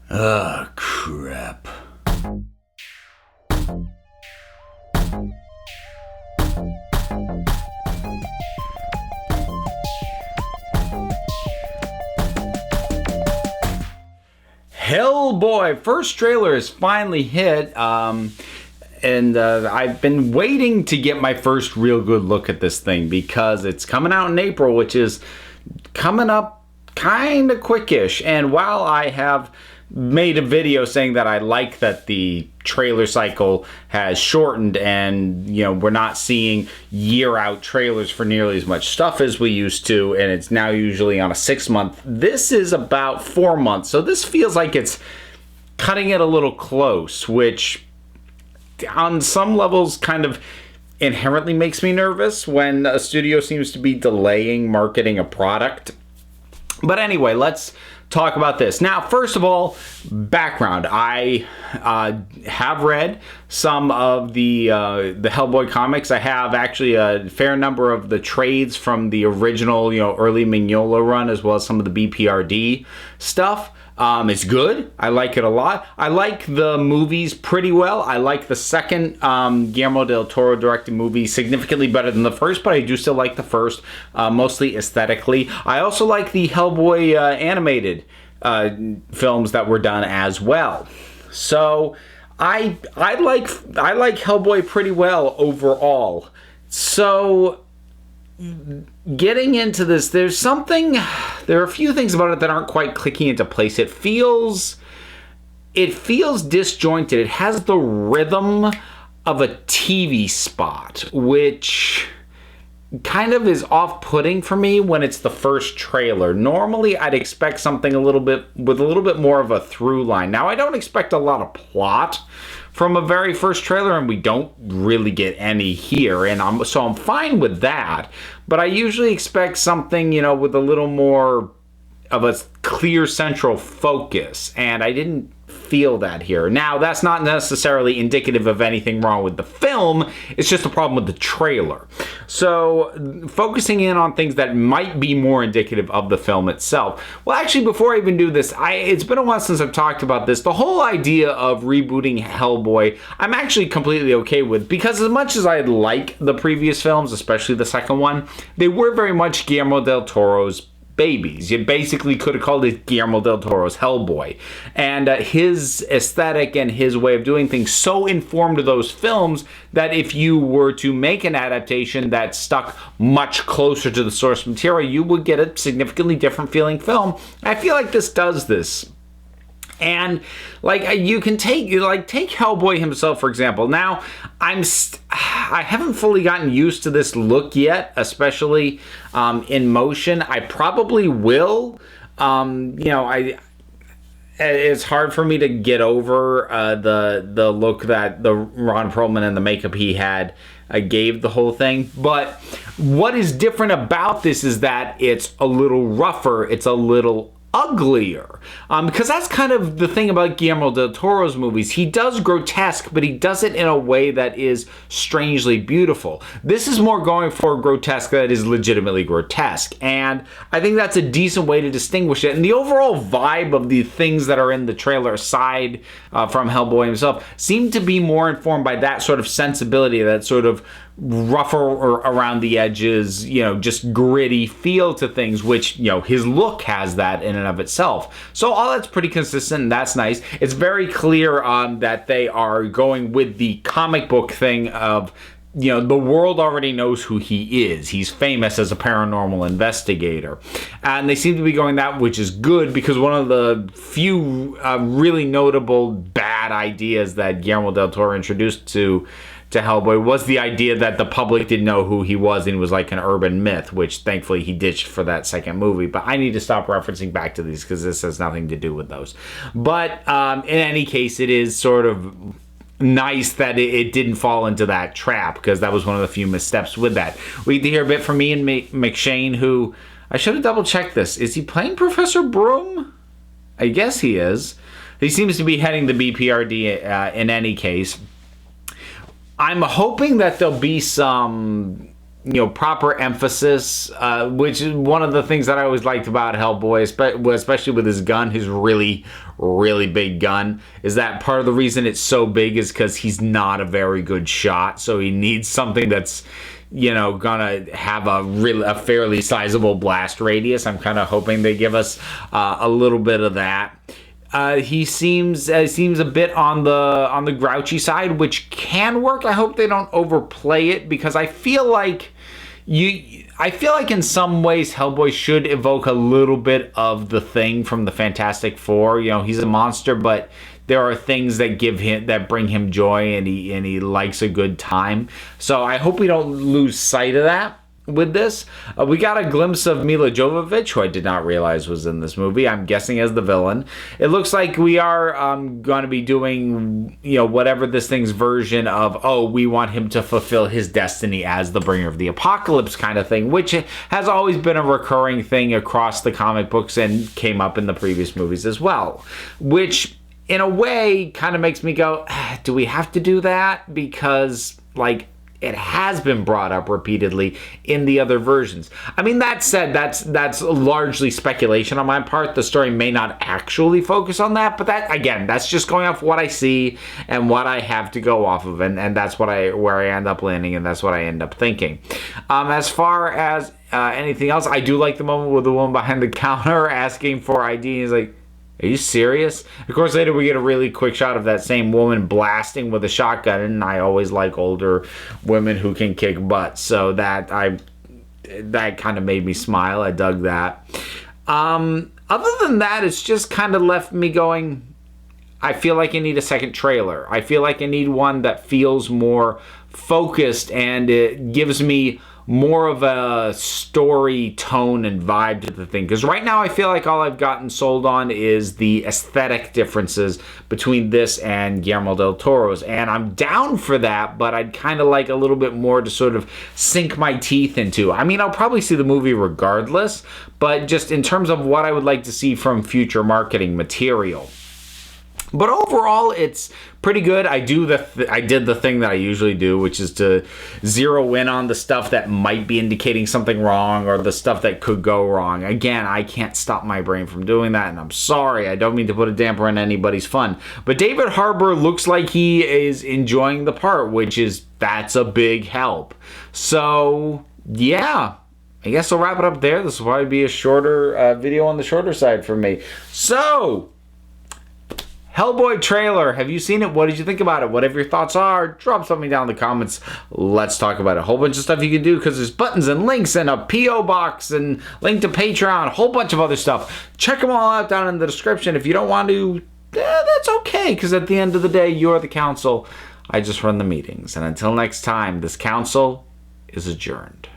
Ah, crap. Hellboy, first trailer is finally hit, and I've been waiting to get my first real good look at this thing because it's coming out in April, which is coming up kind of quickish. And while I have made a video saying that I like that the trailer cycle has shortened and, you know, we're not seeing year-out trailers for nearly as much stuff as we used to, and it's now usually on a 6-month. This is about 4 months, so this feels like it's cutting it a little close, which on some levels kind of inherently makes me nervous when a studio seems to be delaying marketing a product. But anyway, let's talk about this. Now, first of all, background. I have read some of the Hellboy comics. I have actually a fair number of the trades from the original, early Mignola run, as well as some of the BPRD stuff. It's good. I like it a lot. I like the movies pretty well. I like the second Guillermo del Toro directed movie significantly better than the first, but I do still like the first, mostly aesthetically. I also like the Hellboy animated films that were done as well. So I like Hellboy pretty well overall. So getting into this, there are a few things about it that aren't quite clicking into place. It feels disjointed. It has the rhythm of a TV spot, which kind of is off-putting for me when it's the first trailer. Normally, I'd expect something with a little bit more of a through line. Now, I don't expect a lot of plot from a very first trailer, and we don't really get any here, and so I'm fine with that. But I usually expect something, with a little more of a clear central focus, and I didn't feel that here. Now, that's not necessarily indicative of anything wrong with the film. It's just a problem with the trailer. So, focusing in on things that might be more indicative of the film itself. Well, actually, before I even do this, it's been a while since I've talked about this. The whole idea of rebooting Hellboy, I'm actually completely okay with, because as much as I like the previous films, especially the second one, they were very much Guillermo del Toro's babies. You basically could have called it Guillermo del Toro's Hellboy. And his aesthetic and his way of doing things so informed those films that if you were to make an adaptation that stuck much closer to the source material, you would get a significantly different feeling film. I feel like this does this. And you can take Hellboy himself, for example. Now, I haven't fully gotten used to this look yet, especially in motion. I probably will. It's hard for me to get over the look that the Ron Perlman and the makeup he had gave the whole thing. But what is different about this is that it's a little rougher. It's a little uglier, because that's kind of the thing about Guillermo del Toro's movies. He does grotesque, but he does it in a way that is strangely beautiful. This is more going for grotesque that is legitimately grotesque, and I think that's a decent way to distinguish it. And the overall vibe of the things that are in the trailer, aside from Hellboy himself, seem to be more informed by that sort of sensibility, that sort of rougher or around the edges, just gritty feel to things, which, his look has that in and of itself. So all that's pretty consistent, and that's nice. It's very clear that they are going with the comic book thing of, the world already knows who he is. He's famous as a paranormal investigator. And they seem to be going that, which is good, because one of the few really notable bad ideas that Guillermo del Toro introduced to Hellboy was the idea that the public didn't know who he was and was like an urban myth, which thankfully he ditched for that second movie. But I need to stop referencing back to these because this has nothing to do with those. But in any case, it is sort of nice that it didn't fall into that trap, because that was one of the few missteps with that. We get to hear a bit from Ian McShane, who, I should have double checked this. Is he playing Professor Broom? I guess he is. He seems to be heading the BPRD in any case. I'm hoping that there'll be some proper emphasis, which is one of the things that I always liked about Hellboy, especially with his gun, his really, really big gun, is that part of the reason it's so big is because he's not a very good shot, so he needs something that's, gonna have a fairly sizable blast radius. I'm kind of hoping they give us a little bit of that. He seems a bit on the grouchy side, which can work. I hope they don't overplay it, because I feel like in some ways Hellboy should evoke a little bit of the Thing from the Fantastic Four. He's a monster, but there are things that bring him joy, and he likes a good time. So I hope we don't lose sight of that with this. We got a glimpse of Mila Jovovich, who I did not realize was in this movie. I'm guessing as the villain. It looks like we are going to be doing, whatever this thing's version of, we want him to fulfill his destiny as the bringer of the apocalypse kind of thing, which has always been a recurring thing across the comic books and came up in the previous movies as well. Which, in a way, kind of makes me go, do we have to do that? Because, it has been brought up repeatedly in the other versions. I mean, that said, that's largely speculation on my part. The story may not actually focus on that, but that's just going off what I see and what I have to go off of, and that's where I end up landing, and that's what I end up thinking. As far as anything else, I do like the moment with the woman behind the counter asking for ID. He's like, are you serious? Of course, later we get a really quick shot of that same woman blasting with a shotgun, and I always like older women who can kick butt, so that kind of made me smile. I dug that. Other than that, it's just kind of left me going, I feel like I need a second trailer. I feel like I need one that feels more focused, and it gives me more of a story tone and vibe to the thing. Because right now I feel like all I've gotten sold on is the aesthetic differences between this and Guillermo del Toro's. And I'm down for that, but I'd kind of like a little bit more to sort of sink my teeth into. I mean, I'll probably see the movie regardless, but just in terms of what I would like to see from future marketing material. But overall, it's pretty good. I did the thing that I usually do, which is to zero in on the stuff that might be indicating something wrong, or the stuff that could go wrong. Again, I can't stop my brain from doing that, and I'm sorry. I don't mean to put a damper on anybody's fun. But David Harbour looks like he is enjoying the part, that's a big help. So, yeah. I guess I'll wrap it up there. This will probably be a shorter video on the shorter side for me. So, Hellboy trailer. Have you seen it? What did you think about it? Whatever your thoughts are, drop something down in the comments. Let's talk about it. A whole bunch of stuff you can do, because there's buttons and links and a P.O. box and link to Patreon, a whole bunch of other stuff. Check them all out down in the description. If you don't want to, that's okay, because at the end of the day, you're the council. I just run the meetings. And until next time, this council is adjourned.